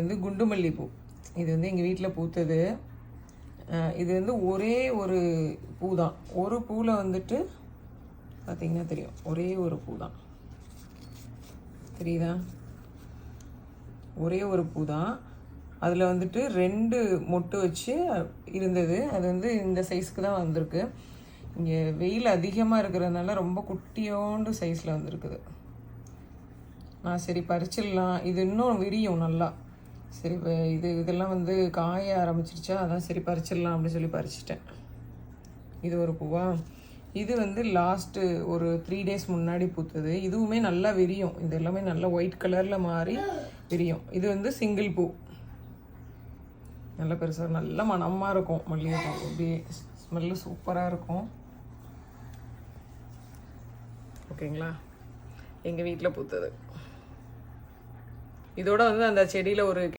வந்து குண்டு மல்லிகைப்பூ. இது வந்து எங்கள் வீட்டில் பூத்தது. இது வந்து ஒரே ஒரு பூ தான். ஒரு பூவில் வந்துட்டு பார்த்திங்கன்னா தெரியும், ஒரே ஒரு பூ தான், தெரியுதா? ஒரே ஒரு பூ தான். அதில் வந்துட்டு 2 மொட்டு வச்சு இருந்தது. அது வந்து இந்த சைஸ்க்கு தான் வந்திருக்கு. இங்கே வெயில் அதிகமாக இருக்கிறதுனால ரொம்ப குட்டியோண்டு சைஸில் வந்திருக்குது. நான் சரி பறிச்சிடலாம், இது இன்னும் விரியும் நல்லா. சரி இதெல்லாம் வந்து காய ஆரம்பிச்சிருச்சா, அதான் சரி பறிச்சிடலாம் அப்படின்னு சொல்லி பறிச்சிட்டேன். இது ஒரு பூவா. இது வந்து லாஸ்ட்டு ஒரு 3 days முன்னாடி பூத்தது. இதுவுமே நல்லா விரியும். இது எல்லாமே நல்லா ஒயிட் கலரில் மாறி விரியும். இது வந்து சிங்கிள் பூ, நல்ல பெருசாக நல்ல மணமாக இருக்கும். மல்லிகைப்பூ அப்படியே ஸ்மெல்லு சூப்பராக இருக்கும். ஓகேங்களா? எங்கள் வீட்டில் பூத்தது. இதோட வந்து அந்த செடியில் ஒரு